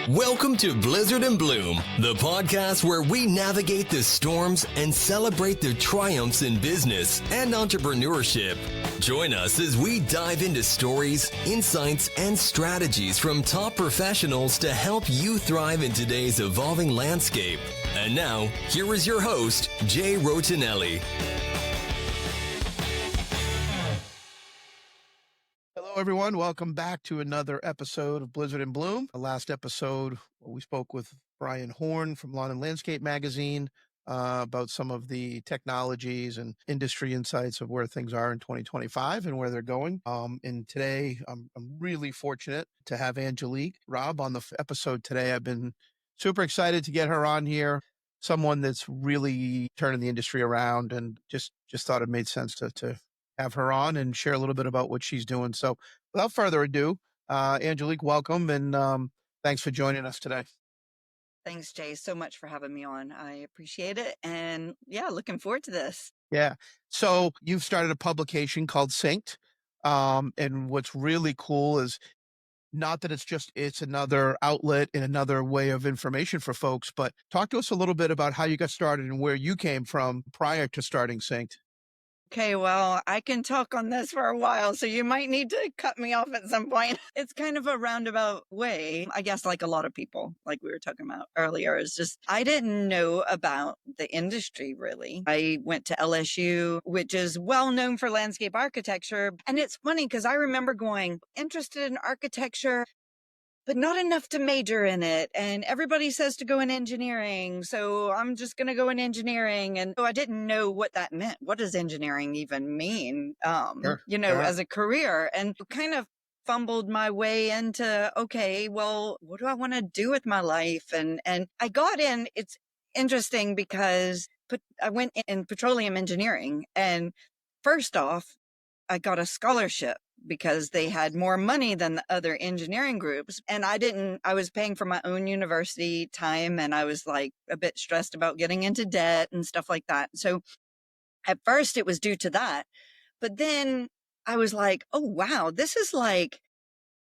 Welcome to Blizzard and Bloom, the podcast where we navigate the storms and celebrate the triumphs in business and entrepreneurship. Join us as we dive into stories, insights, and strategies from top professionals to help you thrive in today's evolving landscape. And now, here is your host, Jay Rotonnelli. Hello, everyone. Welcome back to another episode of Blizzard and Bloom. The last episode, we spoke with Brian Horn from Lawn and Landscape Magazine about some of the technologies and industry insights of where things are in 2025 and where they're going. And today, I'm really fortunate to have Angelique Robb on the episode today. I've been super excited to get her on here. Someone that's really turning the industry around, and just thought it made sense to have her on and share a little bit about what she's doing. So without further ado, Angelique, welcome. And thanks for joining us today. Thanks, Jay, so much for having me on. I appreciate it. And yeah, looking forward to this. Yeah. So you've started a publication called Synkd. And what's really cool is not that it's another outlet and another way of information for folks, but talk to us a little bit about how you got started and where you came from prior to starting Synkd. Okay, well, I can talk on this for a while, so you might need to cut me off at some point. It's kind of a roundabout way, I guess, like a lot of people, like we were talking about earlier, is just I didn't know about the industry, really. I went to LSU, which is well known for landscape architecture. And it's funny because I remember going, interested in architecture, but not enough to major in it. And everybody says to go in engineering. So I'm just going to go in engineering. And so I didn't know what that meant. What does engineering even mean, as a career? And kind of fumbled my way into, okay, well, what do I want to do with my life? And I got in, it's interesting because I went in petroleum engineering. And first off, I got a scholarship because they had more money than the other engineering groups. And I was paying for my own university time, and I was like a bit stressed about getting into debt and stuff like that. So at first it was due to that. But then I was like, oh, wow, this is like,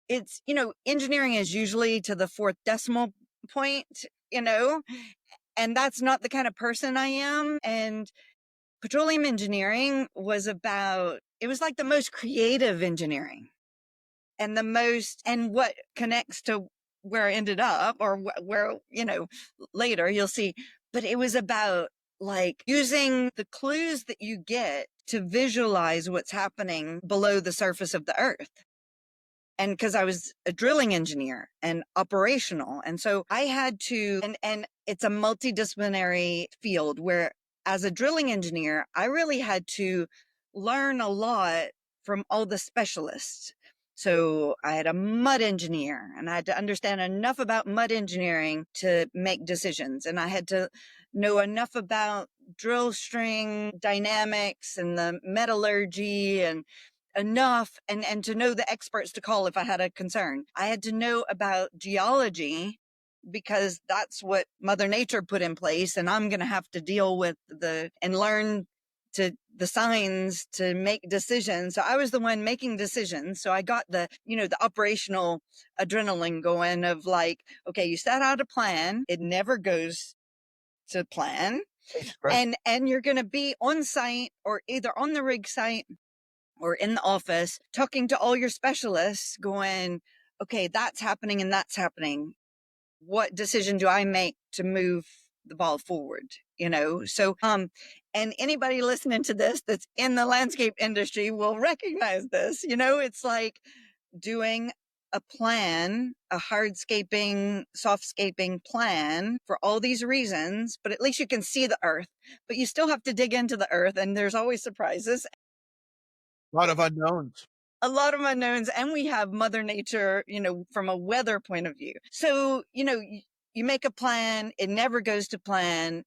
it's, engineering is usually to the fourth decimal point, and that's not the kind of person I am. And petroleum engineering was it was like the most creative engineering and what connects to where I ended up or where, later you'll see. But it was about like using the clues that you get to visualize what's happening below the surface of the earth. And because I was a drilling engineer and operational. And so I had to, and it's a multidisciplinary field where as a drilling engineer, I really had to learn a lot from all the specialists. So I had a mud engineer, and I had to understand enough about mud engineering to make decisions. And I had to know enough about drill string dynamics and the metallurgy and enough and to know the experts to call if I had a concern. I had to know about geology because that's what Mother Nature put in place. And I'm going to have to deal with and learn to the signs to make decisions. So I was the one making decisions. So I got the operational adrenaline going of like, okay, you set out a plan. It never goes to plan. And you're going to be on site or either on the rig site or in the office talking to all your specialists going, okay, that's happening and that's happening. What decision do I make to move the ball forward? So, and anybody listening to this that's in the landscape industry will recognize this. It's like doing a plan, a hardscaping, softscaping plan for all these reasons, but at least you can see the earth, but you still have to dig into the earth, and there's always surprises. A lot of unknowns. And we have Mother Nature, from a weather point of view. So, you make a plan, it never goes to plan.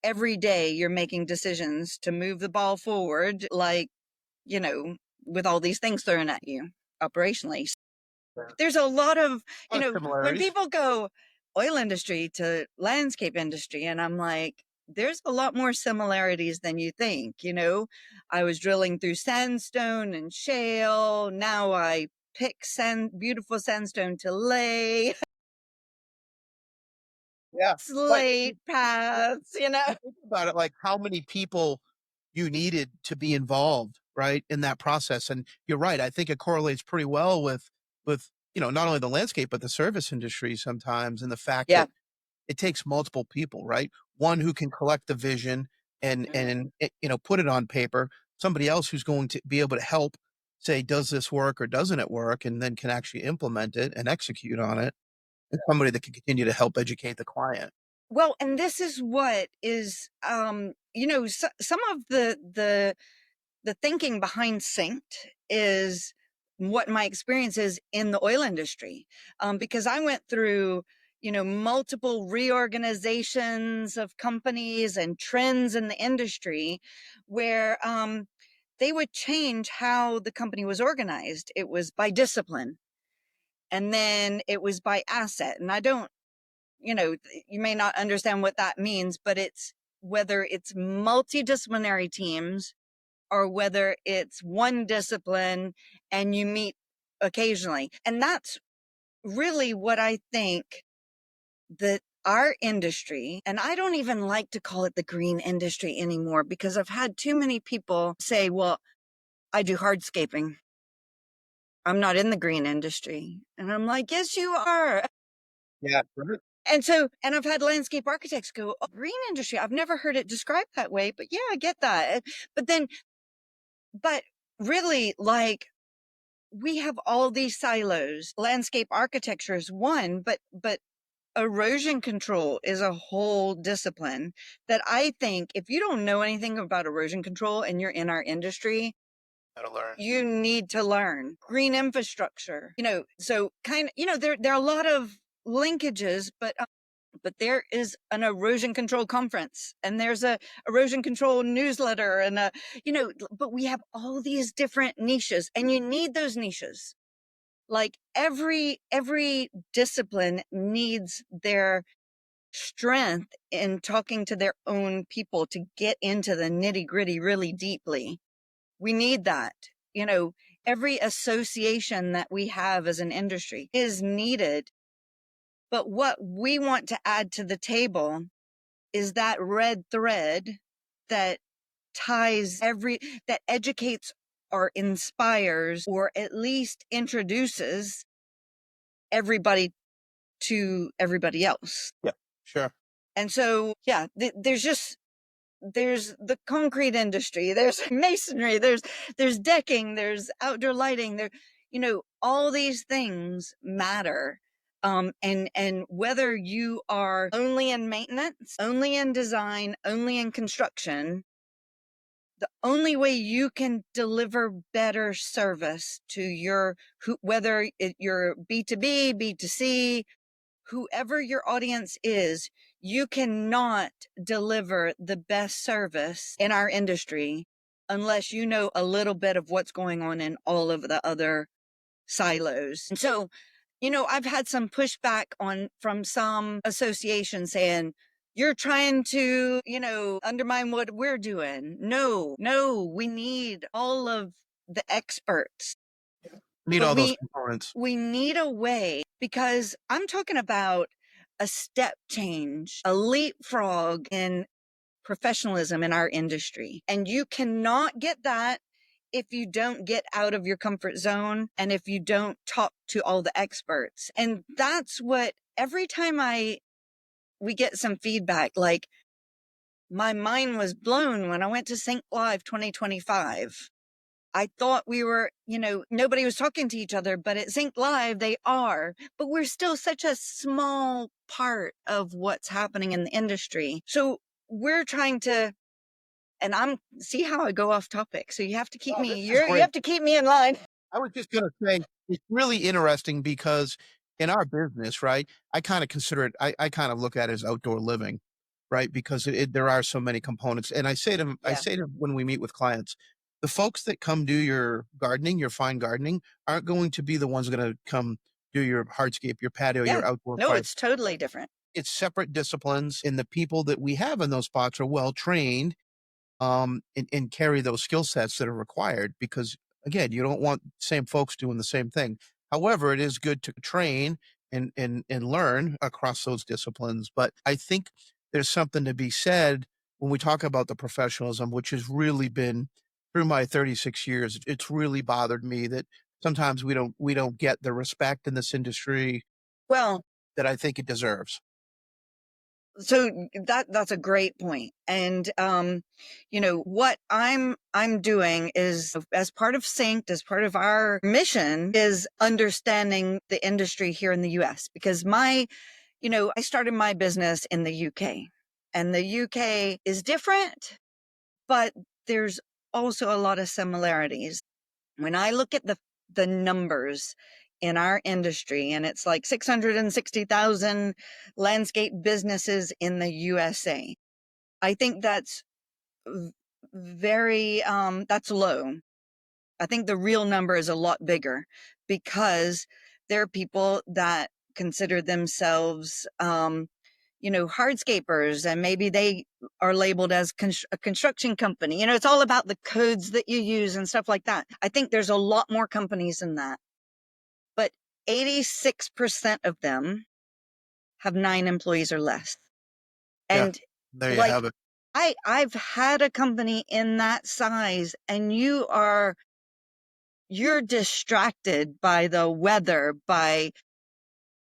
Every day you're making decisions to move the ball forward, like, with all these things thrown at you operationally. There's a lot of, when people go oil industry to landscape industry, and I'm like, there's a lot more similarities than you think. I was drilling through sandstone and shale. Now I pick beautiful sandstone to lay. Yeah. But slate paths, think about it, like how many people you needed to be involved, right, in that process. And you're right. I think it correlates pretty well with not only the landscape but the service industry sometimes, and the fact Yeah. that it takes multiple people, right? One who can collect the vision and Mhm. put it on paper. Somebody else who's going to be able to help say, does this work or doesn't it work, and then can actually implement it and execute on it. And somebody that can continue to help educate the client. Well, and this is what is, some of the thinking behind Synkd is what my experience is in the oil industry. Because I went through, multiple reorganizations of companies and trends in the industry where they would change how the company was organized. It was by discipline, and then it was by asset. And I don't, you may not understand what that means, but it's whether it's multidisciplinary teams or whether it's one discipline and you meet occasionally. And that's really what I think that our industry, and I don't even like to call it the green industry anymore, because I've had too many people say, well, I do hardscaping, I'm not in the green industry. And I'm like, yes, you are. Yeah. Right. And I've had landscape architects go, oh, green industry, I've never heard it described that way, but yeah, I get that. But then, but really, like, we have all these silos. Landscape architecture is one, but erosion control is a whole discipline that I think if you don't know anything about erosion control and you're in our industry, Gotta learn. you need to learn. Green infrastructure, so there are a lot of linkages, but there is an erosion control conference and there's a erosion control newsletter and but we have all these different niches, and you need those niches. Like every discipline needs their strength in talking to their own people to get into the nitty-gritty really deeply. We need that. Every association that we have as an industry is needed. But what we want to add to the table is that red thread that that educates or inspires or at least introduces everybody to everybody else. Yeah. Sure. And so, yeah, there's the concrete industry, there's masonry, there's decking, there's outdoor lighting, all these things matter. And whether you are only in maintenance, only in design, only in construction, the only way you can deliver better service to whether you're B2B, B2C, whoever your audience is, you cannot deliver the best service in our industry unless you know a little bit of what's going on in all of the other silos. And so, I've had some pushback from some associations saying, you're trying to, undermine what we're doing. No, we need all of the experts. Need But all those components. we need a way, because I'm talking about a step change, a leapfrog in professionalism in our industry. And you cannot get that if you don't get out of your comfort zone and if you don't talk to all the experts. And that's what every time we get some feedback, like my mind was blown when I went to Synkd Live 2025. I thought we were, nobody was talking to each other, but at Synkd Live, they are. But we're still such a small part of what's happening in the industry. So we're trying to, and see how I go off topic. So you have to keep Oh, me, this is you great. have to keep me in line. I was just gonna say, it's really interesting because in our business, right, I kind of consider it, I kind of look at it as outdoor living, right? Because there are so many components. And I Yeah. say to when we meet with clients, the folks that come do your gardening, your fine gardening, aren't going to be the ones going to come do your hardscape, your patio, Yeah. your outdoor No, fire. it's totally different. It's separate disciplines, and the people that we have in those spots are well trained and carry those skill sets that are required, because again, you don't want the same folks doing the same thing. However, it is good to train and learn across those disciplines. But I think there's something to be said when we talk about the professionalism, which has really been through my 36 years. It's really bothered me that sometimes we don't get the respect in this industry Well, that I think it deserves. so that's a great point. And what I'm doing is, as part of Synkd, as part of our mission, is understanding the industry here in the US, because I started my business in the UK, and the UK is different, but there's also a lot of similarities. When I look at the numbers in our industry, and it's like 660,000 landscape businesses in the USA, I think that's very that's low. I think the real number is a lot bigger, because there are people that consider themselves hardscapers, and maybe they are labeled as a construction company. It's all about the codes that you use and stuff like that. I think there's a lot more companies than that, but 86% of them have 9 employees or less. Yeah, And there you like, have it. I've had a company in that size, and you're distracted by the weather, by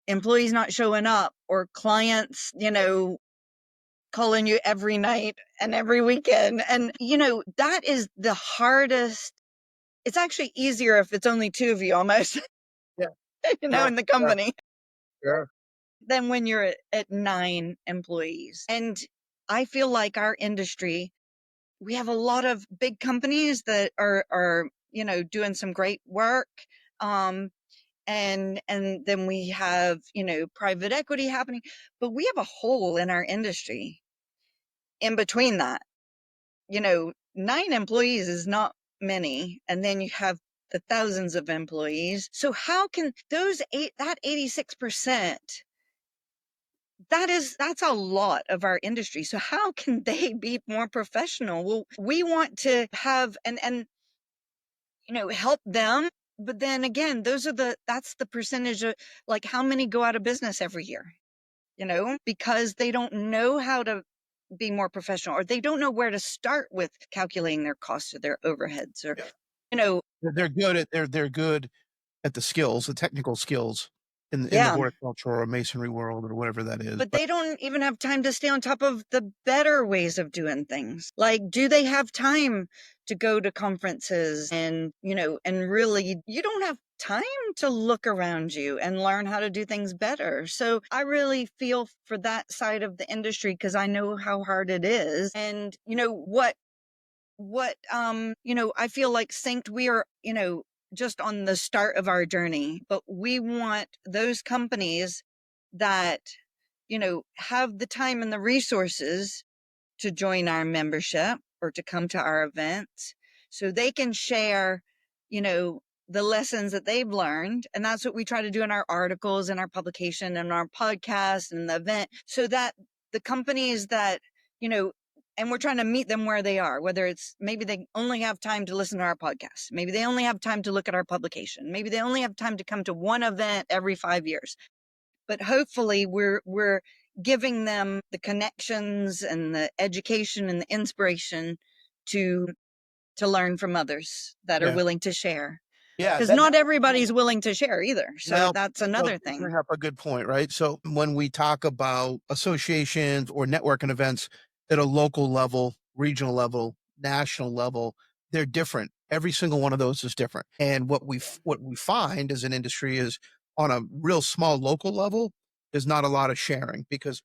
employees not showing up, or clients, calling you every night and every weekend. And, that is the hardest. It's actually easier if it's only 2 of you almost, Yeah, sure, in the sure, company, sure. than when you're at 9 employees. And I feel like our industry, we have a lot of big companies that are doing some great work. And then we have, private equity happening, but we have a hole in our industry in between that. 9 employees is not many. And then you have the thousands of employees. So how can that 86%, that's a lot of our industry. So how can they be more professional? Well, we want to have and help them. But then again, that's the percentage of, like, how many go out of business every year, because they don't know how to be more professional, or they don't know where to start with calculating their costs or their overheads, or, Yeah. you know, They're good at the skills, the technical skills in the yeah, horticulture or masonry world or whatever that is. but But they don't even have time to stay on top of the better ways of doing things. Like, do they have time to go to conferences, and really, you don't have time to look around you and learn how to do things better. So I really feel for that side of the industry, because I know how hard it is. And I feel like Synkd, we are, just on the start of our journey, but we want those companies that, have the time and the resources to join our membership or to come to our events, so they can share, the lessons that they've learned. And that's what we try to do in our articles and our publication and our podcast and the event, so that the companies that, and we're trying to meet them where they are, whether it's maybe they only have time to listen to our podcast, maybe they only have time to look at our publication, maybe they only have time to come to one event every 5 years. But hopefully we're giving them the connections and the education and the inspiration to learn from others that are yeah, willing to share, yeah, because not everybody's willing to share either. So well, that's well, another you thing. bring up a good point, right? So when we talk about associations or networking events at a local level, regional level, national level, they're different. Every single one of those is different. And what we find as an industry is, on a real small local level, there's not a lot of sharing, because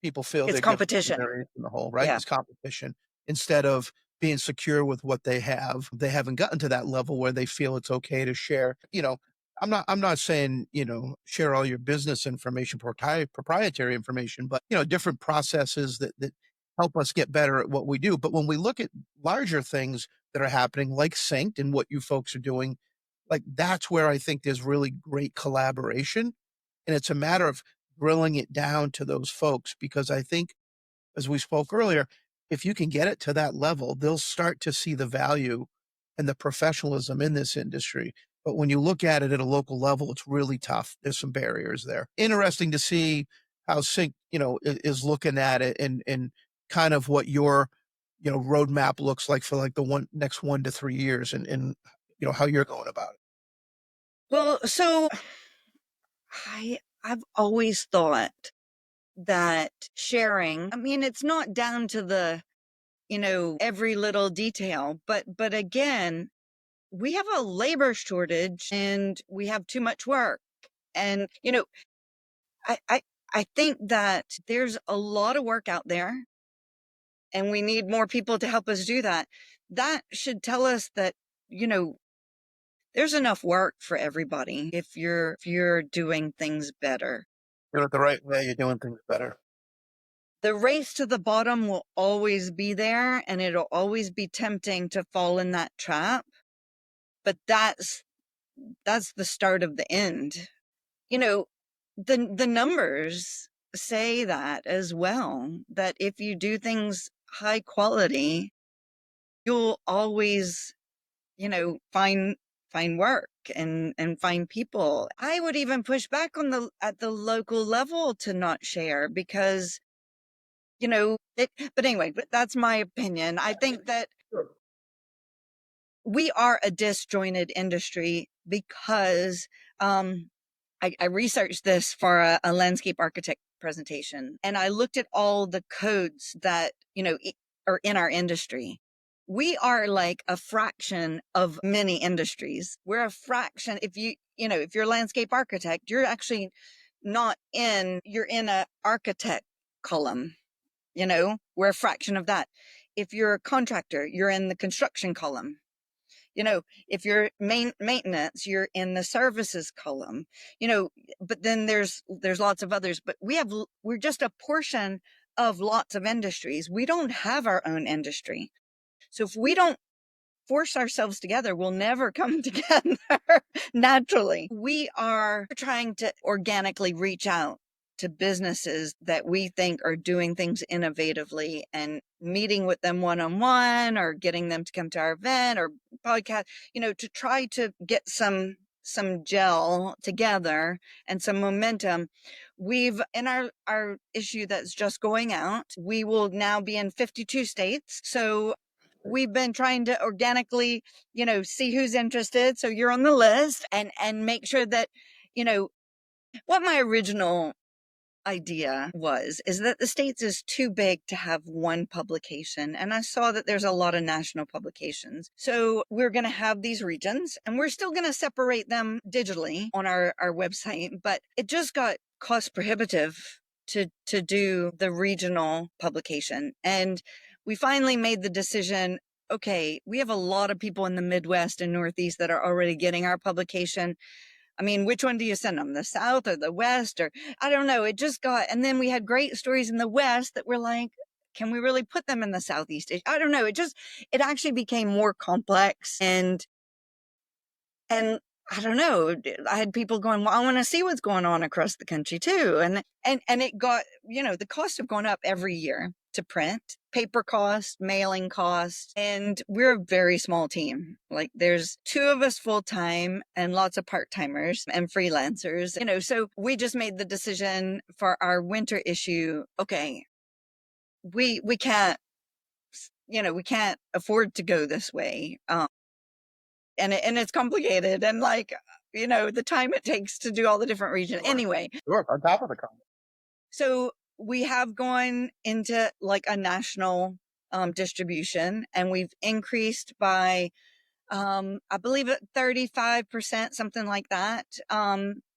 people feel It's they're giving competition. their in the hole, right? Yeah. It's competition instead of being secure with what they have. They haven't gotten to that level where they feel it's okay to share. I'm not saying, share all your business information, proprietary information, but, different processes that help us get better at what we do. But when we look at larger things that are happening, like Synced and what you folks are doing, like, that's where I think there's really great collaboration. And it's a matter of drilling it down to those folks, because I think, as we spoke earlier, if you can get it to that level, they'll start to see the value and the professionalism in this industry. But when you look at it at a local level, it's really tough. There's some barriers there. Interesting to see how Synkd, is looking at it and kind of what your, roadmap looks like for like the next 1 to 3 years and how you're going about it. Well, so I've always thought that sharing, I mean, it's not down to the, every little detail, but again, we have a labor shortage and we have too much work. And, I, I, I think that there's a lot of work out there and we need more people to help us do that. That should tell us that, there's enough work for everybody if you're doing things better. Doing it the right way, you're doing things better. The race to the bottom will always be there and it'll always be tempting to fall in that trap. But that's the start of the end. The numbers say that as well, that if you do things high quality, you'll always, find work and find people. I would even push back on at the local level to not share because, but anyway, but that's my opinion. I think that we are a disjointed industry because, I researched this for a landscape architect presentation, and I looked at all the codes that, are in our industry. We are like a fraction of many industries. We're a fraction. If you're a landscape architect, you're actually you're in a architect column, we're a fraction of that. If you're a contractor, you're in the construction column. If you're maintenance, you're in the services column, but then there's lots of others, but we're just a portion of lots of industries. We don't have our own industry. So if we don't force ourselves together, we'll never come together naturally. We are trying to organically reach out to businesses that we think are doing things innovatively and meeting with them one-on-one or getting them to come to our event or podcast, to try to get some gel together and some momentum. We've, in our issue that's just going out, we will now be in 52 states. So we've been trying to organically, see who's interested. So you're on the list and make sure that, what my original idea is that the States is too big to have one publication. And I saw that there's a lot of national publications. So we're going to have these regions and we're still going to separate them digitally on our website, but it just got cost prohibitive to do the regional publication. And we finally made the decision, okay, we have a lot of people in the Midwest and Northeast that are already getting our publication. I mean, which one do you send them? The South or the West? Or I don't know. And then we had great stories in the West that were like, can we really put them in the Southeast? I don't know. It actually became more complex and I don't know. I had people going, well, I want to see what's going on across the country too. And it got, the costs have gone up every year to print, paper cost, mailing cost. And we're a very small team. Like there's 2 of us full time and lots of part-timers and freelancers, so we just made the decision for our winter issue. Okay, we can't, we can't afford to go this way. And it's complicated and the time it takes to do all the different regions. Anyway. Sure, on top of the comment. So we have gone into like a national distribution and we've increased by, I believe 35%, something like that,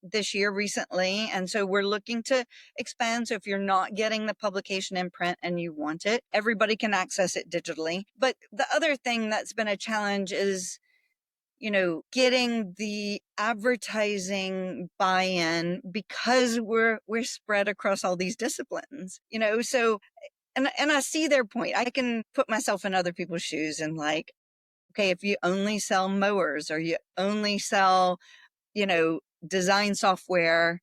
this year recently. And so we're looking to expand. So if you're not getting the publication in print and you want it, everybody can access it digitally. But the other thing that's been a challenge is, getting the advertising buy-in because we're spread across all these disciplines, so, and I see their point. I can put myself in other people's shoes and like, okay, if you only sell mowers or you only sell, design software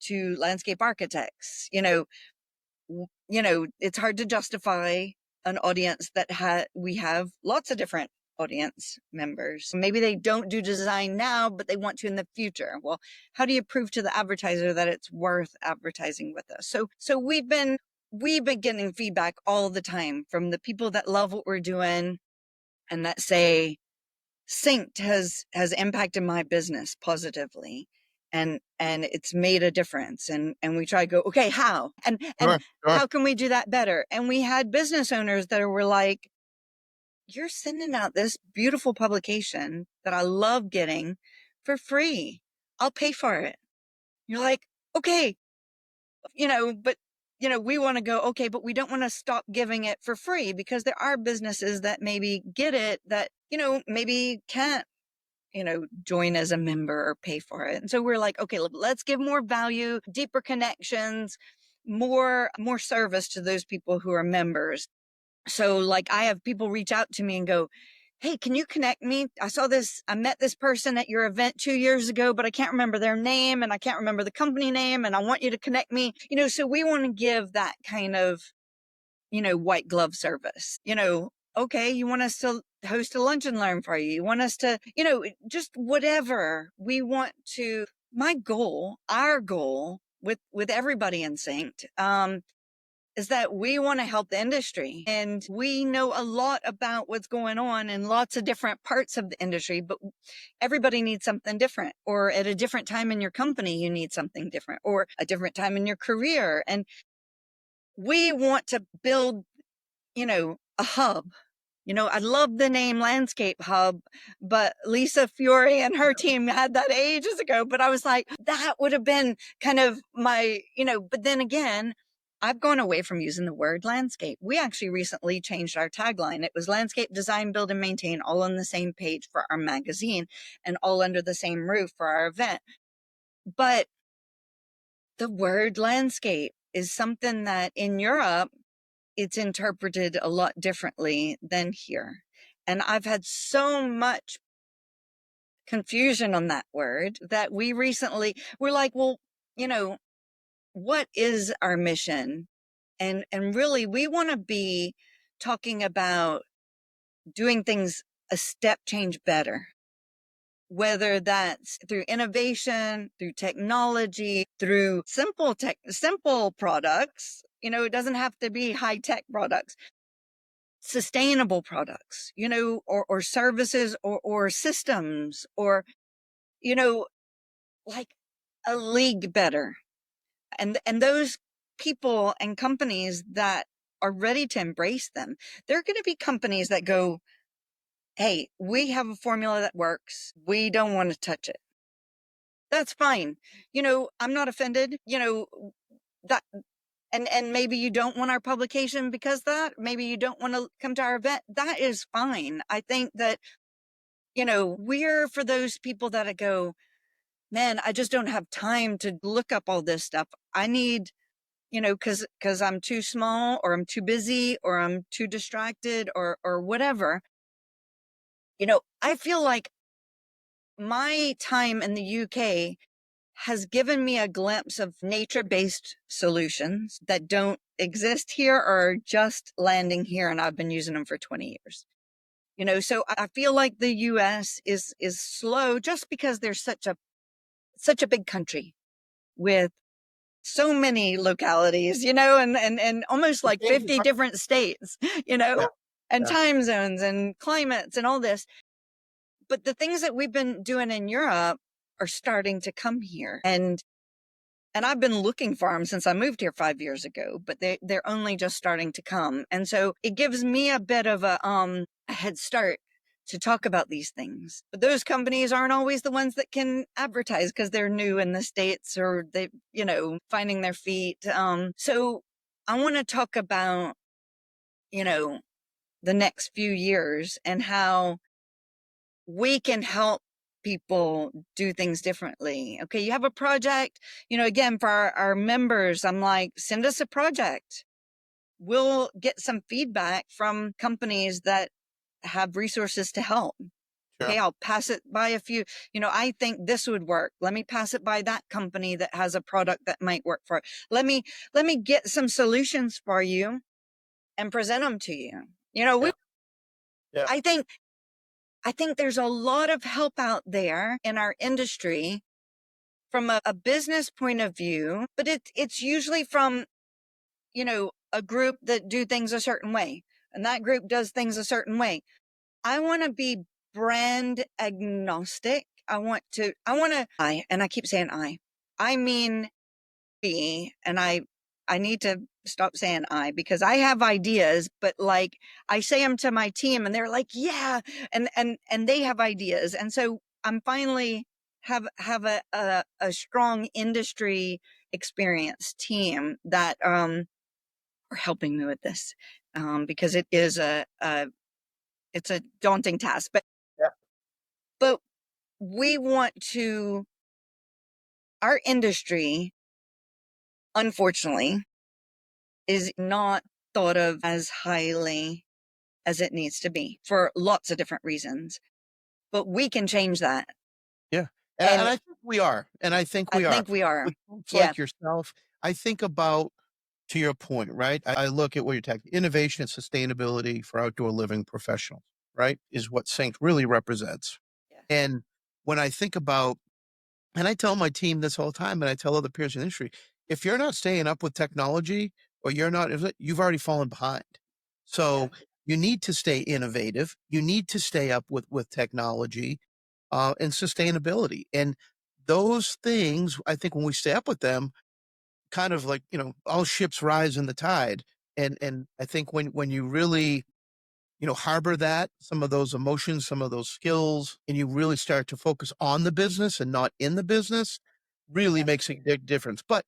to landscape architects, it's hard to justify an audience that we have lots of different audience members. Maybe they don't do design now, but they want to in the future. Well, how do you prove to the advertiser that it's worth advertising with us? So we've been getting feedback all the time from the people that love what we're doing and that say Synkd has impacted my business positively. And it's made a difference. And we try to go, okay, how? And Sure. how can we do that better? And we had business owners that were like, you're sending out this beautiful publication that I love getting for free. I'll pay for it. You're like, okay, but we want to go, okay, but we don't want to stop giving it for free, because there are businesses that maybe get it that, maybe can't, join as a member or pay for it. And so we're like, okay, let's give more value, deeper connections, more service to those people who are members. So like I have people reach out to me and go, hey, can you connect me? I met this person at your event 2 years ago, but I can't remember their name and I can't remember the company name, and I want you to connect me. So we want to give that kind of, white glove service. Okay, you want us to host a lunch and learn for you. You want us to, just whatever we want to. Our goal with everybody in Synkd, is that we want to help the industry, and we know a lot about what's going on in lots of different parts of the industry, but everybody needs something different, or at a different time in your company, you need something different, or a different time in your career. And we want to build, a hub. I love the name Landscape Hub, but Lisa Fiore and her team had that ages ago. But I was like, that would have been kind of my, but then again, I've gone away from using the word landscape. We actually recently changed our tagline. It was landscape, design, build, and maintain, all on the same page for our magazine and all under the same roof for our event. But the word landscape is something that in Europe, it's interpreted a lot differently than here. And I've had so much confusion on that word that we're like, well, what is our mission? And really, we want to be talking about doing things a step change better, whether that's through innovation, through technology, through simple products. It doesn't have to be high-tech products. Sustainable products, or services, or systems, or, like a league better. And those people and companies that are ready to embrace them, they're going to be companies that go, hey, we have a formula that works. We don't want to touch it. That's fine. I'm not offended, that. And maybe you don't want our publication because of that. Maybe you don't want to come to our event. That is fine. I think that, we're for those people that go, man, I just don't have time to look up all this stuff. I need, because I'm too small, or I'm too busy, or I'm too distracted, or whatever. I feel like my time in the UK has given me a glimpse of nature-based solutions that don't exist here, or are just landing here, and I've been using them for 20 years. So I feel like the US is slow, just because there's such a big country with so many localities, and almost like 50 different states, Yeah. and Yeah. time zones and climates and all this. But the things that we've been doing in Europe are starting to come here. And I've been looking for them since I moved here 5 years ago, but they're only just starting to come. And so it gives me a bit of a head start to talk about these things. But those companies aren't always the ones that can advertise because they're new in the States, or they, finding their feet. So I want to talk about, the next few years and how we can help people do things differently. Okay, you have a project, again, for our members, I'm like, send us a project. We'll get some feedback from companies that have resources to help. Sure. Okay, I'll pass it by a few, I think this would work. Let me pass it by that company that has a product that might work for it. Let me get some solutions for you and present them to you. Yeah. I think I think there's a lot of help out there in our industry from a business point of view, but it's usually from, a group that do things a certain way, and that group does things a certain way. I want to be brand agnostic. And I keep saying I mean be, and I need to stop saying because I have ideas, but like I say them to my team and they're like, yeah, and they have ideas. And so I'm finally have a strong industry experience team that are helping me with this. Because it is it's a daunting task, Yeah. but we want to, our industry, unfortunately, is not thought of as highly as it needs to be for lots of different reasons. But we can change that. Yeah. And And I think we are. And I think I we are. think we are. With folks Yeah. like yourself, I think about, to your point, right? I look at what you're talking, innovation and sustainability for outdoor living professionals, right? Is what Synkd really represents. Yeah. And when I think about, and I tell my team this all the time, and I tell other peers in the industry, if you're not staying up with technology or you're not, you've already fallen behind. Yeah. So you need to stay innovative. You need to stay up with technology and sustainability. And those things, I think when we stay up with them, kind of like, all ships rise in the tide. And I think when you really, harbor that, some of those emotions, some of those skills, and you really start to focus on the business and not in the business, really Yeah. makes a big difference. But,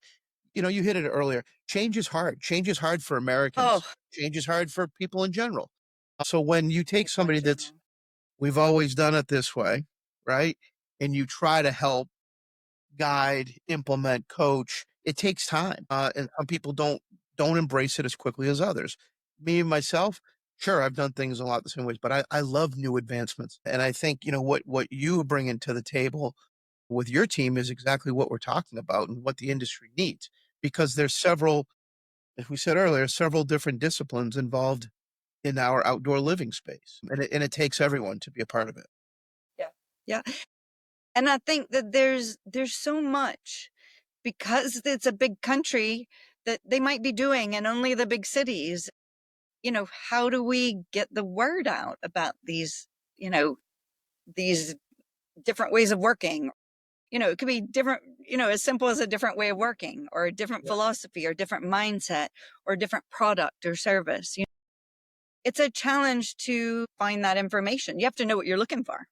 you hit it earlier. Change is hard. Change is hard for Oh, Americans. Change is hard for people in general. So when you take people in somebody that's, general. we've always done it this way, right? And you try to help guide, implement, coach. It takes time, and some people don't embrace it as quickly as others. Me myself, sure, I've done things a lot the same ways, but I love new advancements, and I think what you bring into the table with your team is exactly what we're talking about and what the industry needs, because there's several, as we said earlier, several different disciplines involved in our outdoor living space, and it takes everyone to be a part of it. Yeah. Yeah. And I think that there's so much, because it's a big country, that they might be doing in only the big cities. How do we get the word out about these different ways of working? It could be different, as simple as a different way of working, or a different Yeah. philosophy, or different mindset, or a different product or service. It's a challenge to find that information. You have to know what you're looking for.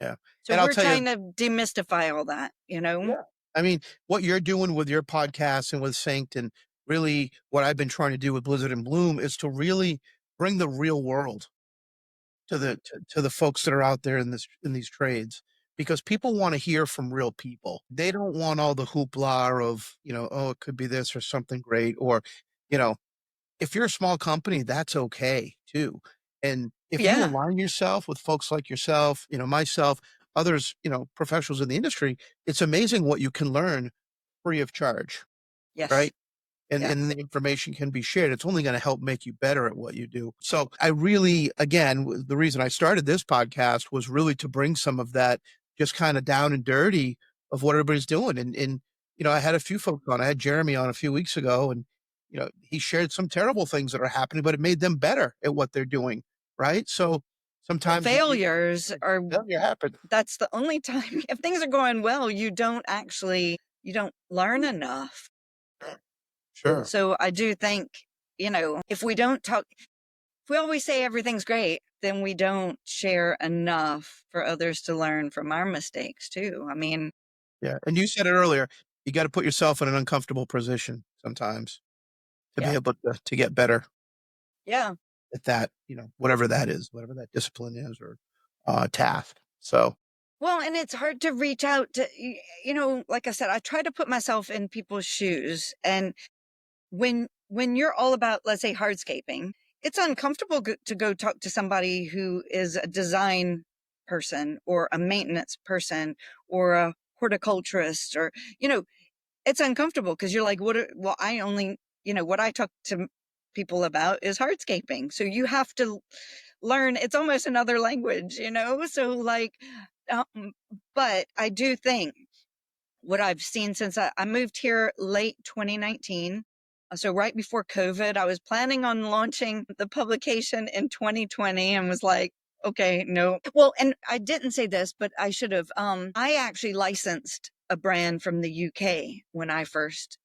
Yeah, So and I'll we're tell you. trying to demystify all that. Yeah. I mean, what you're doing with your podcast and with Synked, and really what I've been trying to do with Blizzard and Bloom, is to really bring the real world to the folks that are out there in these trades, because people want to hear from real people. They don't want all the hoopla of, oh, it could be this or something great, or, you know, if you're a small company, that's okay too. And if you Yeah. align yourself with folks like yourself, myself, others, professionals in the industry, it's amazing what you can learn free of charge, Yes. right? and Yeah. and the information can be shared. It's only going to help make you better at what you do. So I really, again, the reason I started this podcast was really to bring some of that just kind of down and dirty of what everybody's doing. And I had a few folks on. I had Jeremy on a few weeks ago, and he shared some terrible things that are happening, but it made them better at what they're doing. Right. So Well, sometimes failures are, failure happens. that's the only time. If things are going well, you don't learn enough. Sure. So I do think, if we don't talk, if we always say everything's great, then we don't share enough for others to learn from our mistakes too. I mean, Yeah. And you said it earlier, you got to put yourself in an uncomfortable position sometimes to be yeah, able to get better yeah. at that, whatever that is, whatever that discipline is, or task. So Well, and it's hard to reach out to, like I said, I try to put myself in people's shoes. And when you're all about, let's say, hardscaping, it's uncomfortable to go talk to somebody who is a design person, or a maintenance person, or a horticulturist, or, it's uncomfortable because you're like, well, I only, what I talk to people about is hardscaping. So you have to learn, it's almost another language, So like, but I do think what I've seen since I moved here late 2019. So right before COVID, I was planning on launching the publication in 2020 and was like, okay, no. Well, and I didn't say this, but I should have. I actually licensed a brand from the UK when I first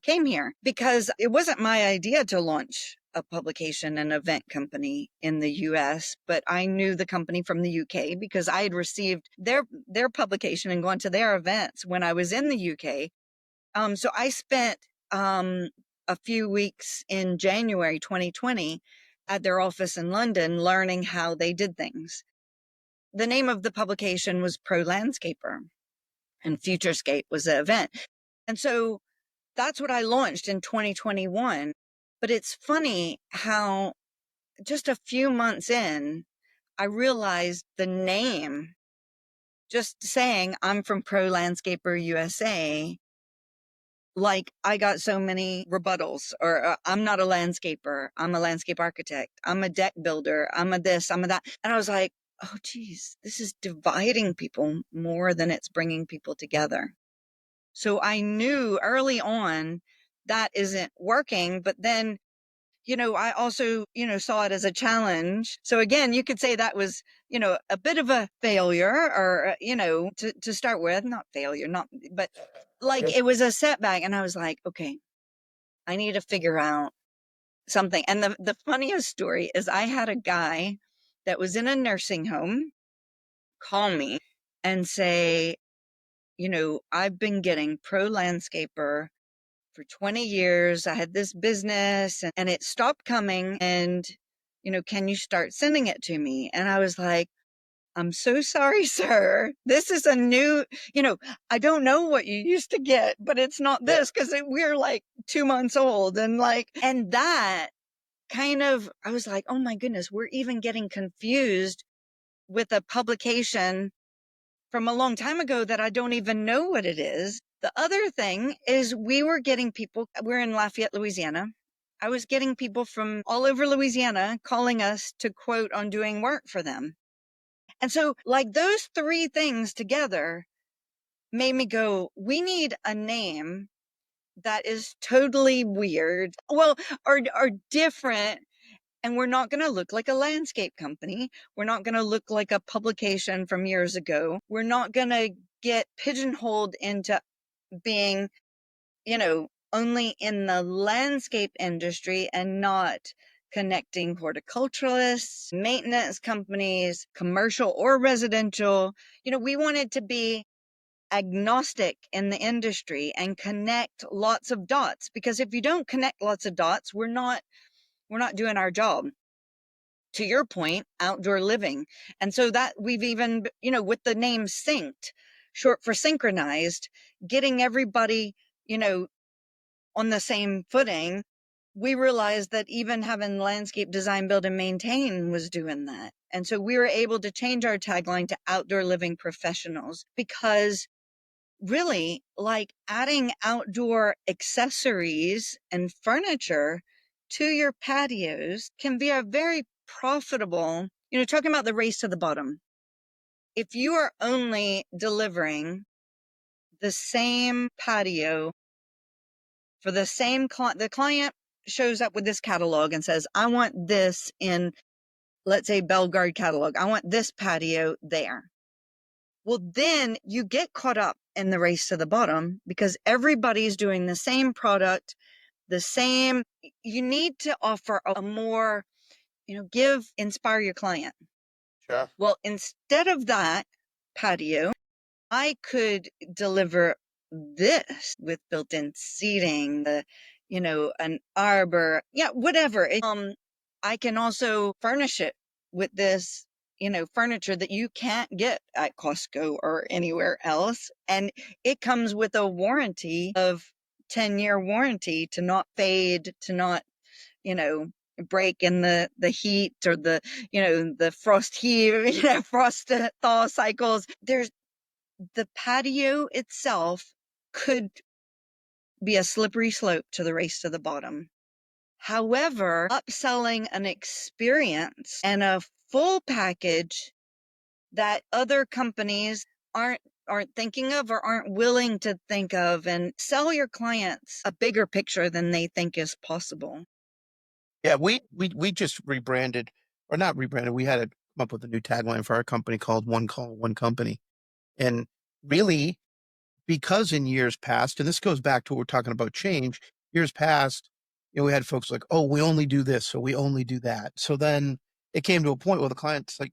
came here, because it wasn't my idea to launch a publication and event company in the US, but I knew the company from the UK because I had received their publication and gone to their events when I was in the UK. So I spent a few weeks in January 2020 at their office in London learning how they did things. The name of the publication was Pro Landscaper, and Futurescape was the event. And so that's what I launched in 2021. But it's funny how just a few months in, I realized the name, just saying I'm from Pro Landscaper USA, like I got so many rebuttals, or I'm not a landscaper, I'm a landscape architect, I'm a deck builder, I'm a this, I'm a that. And I was like, oh, geez, this is dividing people more than it's bringing people together. So I knew early on that isn't working, but then, I also, saw it as a challenge. So again, you could say that was, a bit of a failure, or, to start with, not failure, but like it was a setback. And I was like, okay, I need to figure out something. And the funniest story is I had a guy that was in a nursing home call me and say, I've been getting Pro Landscaper for 20 years. I had this business and it stopped coming. And, can you start sending it to me? And I was like, I'm so sorry, sir. This is a new, I don't know what you used to get, but it's not this, because we're like 2 months old. And that kind of, I was like, oh my goodness, we're even getting confused with a publication from a long time ago that I don't even know what it is. The other thing is we were getting people, we're in Lafayette, Louisiana. I was getting people from all over Louisiana calling us to quote on doing work for them. And so like those three things together made me go, we need a name that is totally weird, or different. And we're not going to look like a landscape company. We're not going to look like a publication from years ago. We're not going to get pigeonholed into being, only in the landscape industry and not connecting horticulturalists, maintenance companies, commercial or residential. We wanted to be agnostic in the industry and connect lots of dots, because if you don't connect lots of dots, we're not doing our job. To your point, outdoor living. And so that we've even, with the name Synkd, short for synchronized, getting everybody, on the same footing, we realized that even having landscape design, build, and maintain was doing that. And so we were able to change our tagline to outdoor living professionals, because really, like, adding outdoor accessories and furniture to your patios can be a very profitable, talking about the race to the bottom. If you are only delivering the same patio for the same client, the client shows up with this catalog and says, I want this in, let's say, Bellegarde catalog. I want this patio there. Well, then you get caught up in the race to the bottom because everybody's doing the same product, the same. You need to offer a more, inspire your client. Sure. Well, instead of that patio, I could deliver this with built-in seating, an arbor, whatever. I can also furnish it with this, furniture that you can't get at Costco or anywhere else. And it comes with a warranty of 10-year warranty to not fade, to not, break in the heat, or the frost heave, frost thaw cycles. The patio itself could be a slippery slope to the race to the bottom. However, upselling an experience and a full package that other companies aren't thinking of or aren't willing to think of, and sell your clients a bigger picture than they think is possible. Yeah, we just rebranded, or not rebranded. We had to come up with a new tagline for our company called "One Call, One Company." And really, because in years past, and this goes back to what we're talking about change, years past, we had folks like, oh, we only do this, so we only do that. So then it came to a point where the client's like,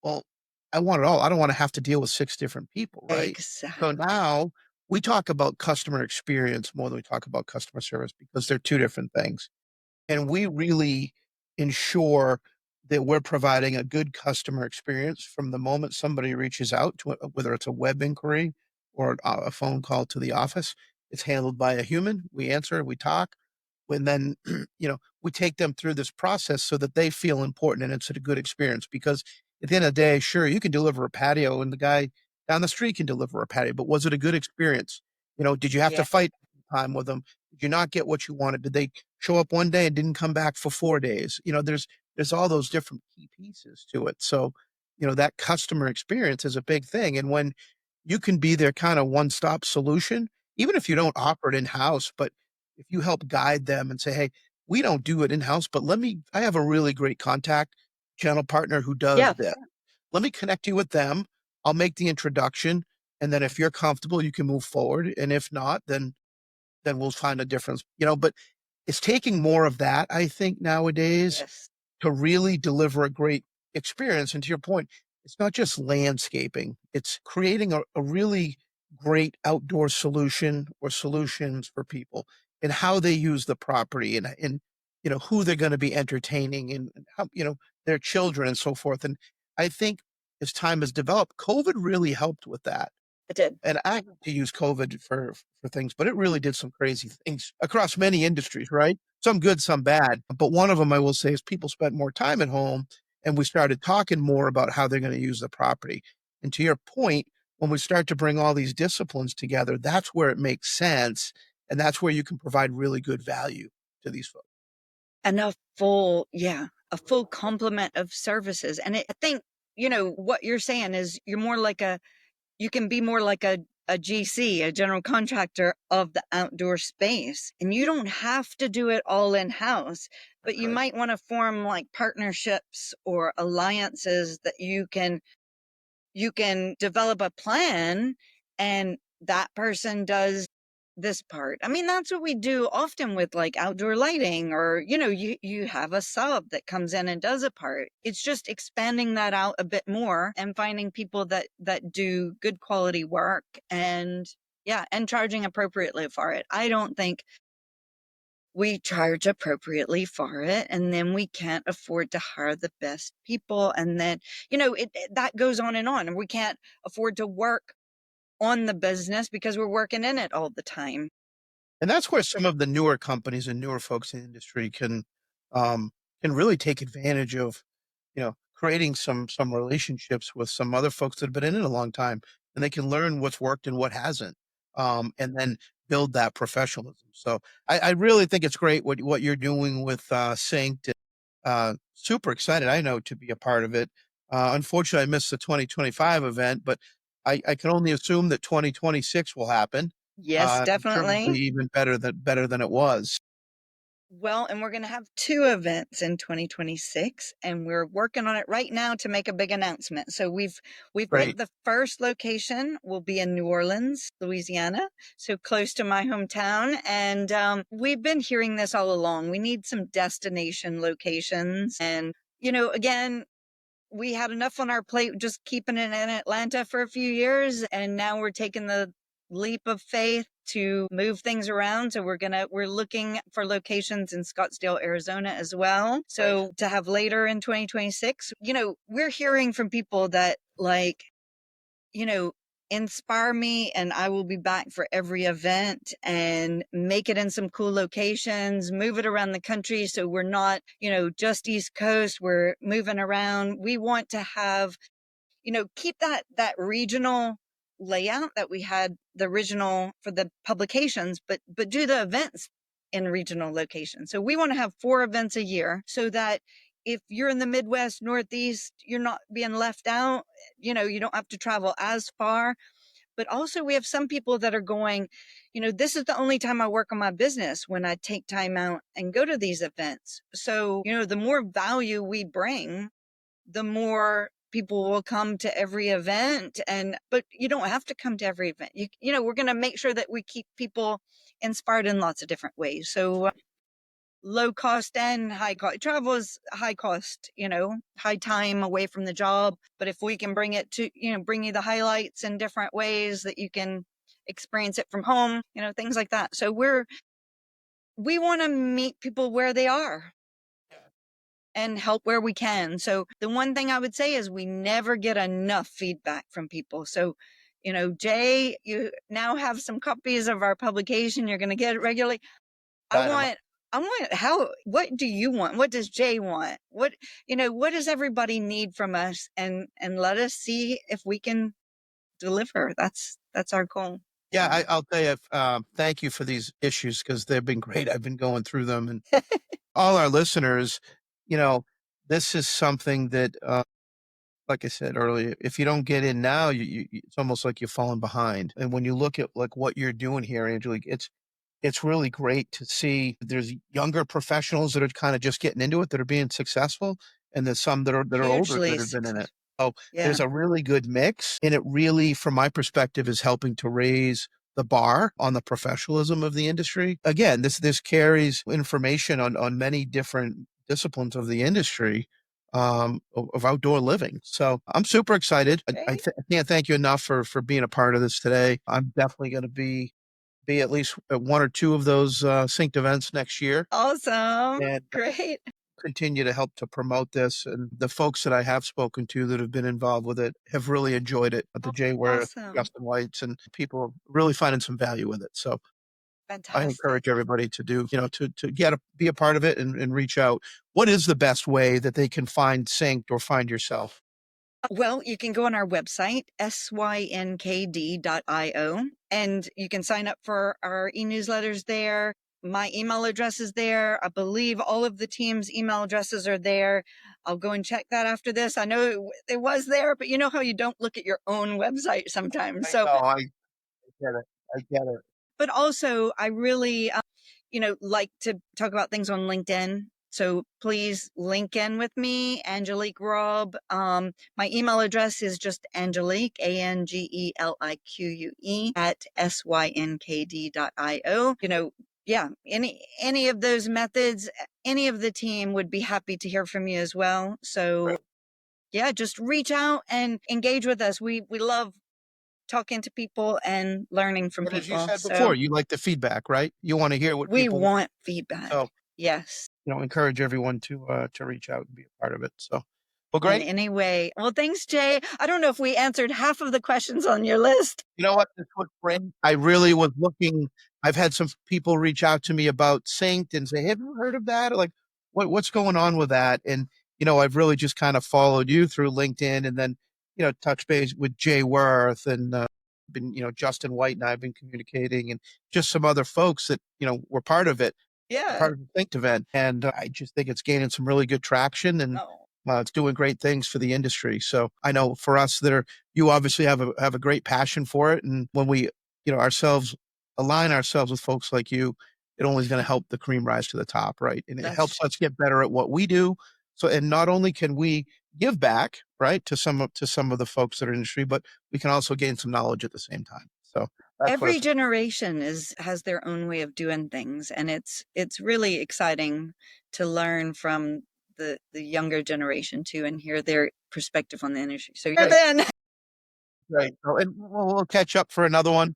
well, I want it all. I don't want to have to deal with 6 different people, right? So Exactly. now we talk about customer experience more than we talk about customer service because they're 2 different things. And we really ensure that we're providing a good customer experience from the moment somebody reaches out to it, whether it's a web inquiry or a phone call to the office. It's handled by a human. We answer, we talk, and then we take them through this process so that they feel important and it's a good experience. Because at the end of the day, sure, you can deliver a patio, and the guy down the street can deliver a patio, but was it a good experience? Did you have to Yeah. fight time with them? Did you not get what you wanted? Did they show up one day and didn't come back for 4 days? There's all those different key pieces to it. So, that customer experience is a big thing. And when you can be their kind of one-stop solution, even if you don't offer it in-house, but if you help guide them and say, hey, we don't do it in-house, but I have a really great contact channel partner who does Yeah. this. Let me connect you with them. I'll make the introduction. And then if you're comfortable, you can move forward. And if not, then we'll find a difference. But it's taking more of that, I think, nowadays Yes. to really deliver a great experience. And to your point, it's not just landscaping, it's creating a really great outdoor solution or solutions for people and how they use the property and who they're going to be entertaining and how, their children and so forth. And I think as time has developed, COVID really helped with that. It did. And I hate to use COVID for things, but it really did some crazy things across many industries, right? Some good, some bad. But one of them I will say is people spent more time at home and we started talking more about how they're going to use the property. And to your point, when we start to bring all these disciplines together, that's where it makes sense. And that's where you can provide really good value to these folks. And a full complement of services. And I think, what you're saying is you can be more like a GC, a general contractor of the outdoor space. And you don't have to do it all in-house, but That's you right. might want to form like partnerships or alliances that you can develop a plan, and that person does this part. I mean, that's what we do often with like outdoor lighting, or you have a sub that comes in and does a part. It's just expanding that out a bit more and finding people that do good quality work, and yeah, and charging appropriately for it. I don't think we charge appropriately for it, and then we can't afford to hire the best people, and then that goes on, and we can't afford to work on the business because we're working in it all the time. And that's where some of the newer companies and newer folks in the industry can really take advantage of, creating some relationships with some other folks that have been in it a long time, and they can learn what's worked and what hasn't, and then build that professionalism. So I really think it's great what you're doing with Synkd. Super excited, I know, to be a part of it. Unfortunately, I missed the 2025 event, but I can only assume that 2026 will happen. Yes, I'm sure it'll definitely. be even better than it was. Well, and we're going to have two events in 2026, and we're working on it right now to make a big announcement. So we've picked Great. the first location will be in New Orleans, Louisiana, so close to my hometown. And we've been hearing this all along. We need some destination locations, and again, we had enough on our plate just keeping it in Atlanta for a few years, and now we're taking the leap of faith to move things around. So we're looking for locations in Scottsdale, Arizona as well. So Right. to have later in 2026, we're hearing from people that you know, inspire me, and I will be back for every event and make it in some cool locations, move it around the country. So we're not, just East Coast, we're moving around. We want to have, keep that regional layout that we had the original for the publications, but do the events in regional locations. So we want to have 4 events a year so that if you're in the Midwest, Northeast, you're not being left out. You don't have to travel as far. But also we have some people that are going, this is the only time I work on my business, when I take time out and go to these events. So, the more value we bring, the more people will come to every event. But you don't have to come to every event. We're going to make sure that we keep people inspired in lots of different ways. So low cost and high cost. Travel is high cost, high time away from the job. But if we can bring it to, bring you the highlights in different ways that you can experience it from home, things like that. So we want to meet people where they are and help where we can. So the one thing I would say is we never get enough feedback from people. So, Jay, you now have some copies of our publication. You're going to get it regularly. What do you want? What does Jay want? What does everybody need from us? And let us see if we can deliver. That's our goal. Yeah, I'll tell you, thank you for these issues, because they've been great. I've been going through them, and all our listeners, this is something that, like I said earlier, if you don't get in now, it's almost like you're falling behind. And when you look at like what you're doing here, Angelique, it's really great to see there's younger professionals that are kind of just getting into it, that are being successful, and there's some that are older that have been in it. So there's a really good mix, and it really, from my perspective, is helping to raise the bar on the professionalism of the industry. Again, this carries information on many different disciplines of the industry, of outdoor living. So I'm super excited. I can't thank you enough for being a part of this today. I'm definitely going to be at least at 1 or 2 of those Synkd events next year. Awesome. And great. Continue to help to promote this. And the folks that I have spoken to that have been involved with it have really enjoyed it. The Jay Rotonnelli, Justin Whites, and people are really finding some value with it. So fantastic. I encourage everybody to do, to be a part of it and reach out. What is the best way that they can find Synkd or find yourself? Well, you can go on our website, synkd.io, and you can sign up for our e-newsletters there. My email address is there. I believe all of the team's email addresses are there. I'll go and check that after this. I know it was there, but you know how you don't look at your own website sometimes. I get it. I get it. But also, I really, like to talk about things on LinkedIn. So please link in with me, Angelique Robb. My email address is just Angelique, ANGELIQUE @synkd.io. Any of those methods, any of the team would be happy to hear from you as well. So just reach out and engage with us. We love talking to people and learning from people. As you said before, you like the feedback, right? You want to hear what we want feedback. So, yes. Encourage everyone to reach out and be a part of it. So, well, great. In any way. Well, thanks, Jay. I don't know if we answered half of the questions on your list. You know what? This was great. I really was looking. I've had some people reach out to me about Synkd and say, "Have you heard of that?" Like, what's going on with that? And I've really just kind of followed you through LinkedIn, and then touch base with Jay Worth and been Justin White and I've been communicating, and just some other folks that were part of it. Yeah, part of the Synkd event, and I just think it's gaining some really good traction, and it's doing great things for the industry. So I know for us you obviously have a great passion for it, and when we align ourselves with folks like you, it only is going to help the cream rise to the top, right? And it helps us get better at what we do. So, and not only can we give back, right, to some of the folks that are in the industry, but we can also gain some knowledge at the same time. So every generation has their own way of doing things, and it's really exciting to learn from the younger generation too, and hear their perspective on the industry. So right. And we'll catch up for another one.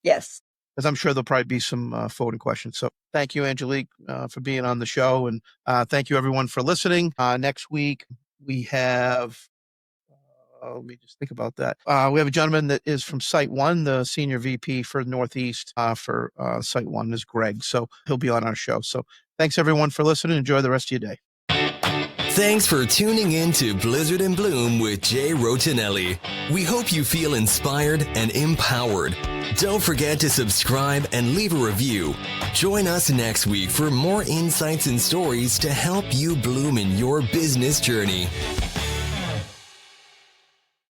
Yes. Because I'm sure there'll probably be some forwarding questions. So thank you, Angelique, for being on the show. And thank you, everyone, for listening. Next week, we have, let me just think about that. We have a gentleman that is from Site 1, the Senior VP for Northeast for Site 1 is Greg. So he'll be on our show. So thanks, everyone, for listening. Enjoy the rest of your day. Thanks for tuning in to Blizzard and Bloom with Jay Rotonnelli. We hope you feel inspired and empowered. Don't forget to subscribe and leave a review. Join us next week for more insights and stories to help you bloom in your business journey.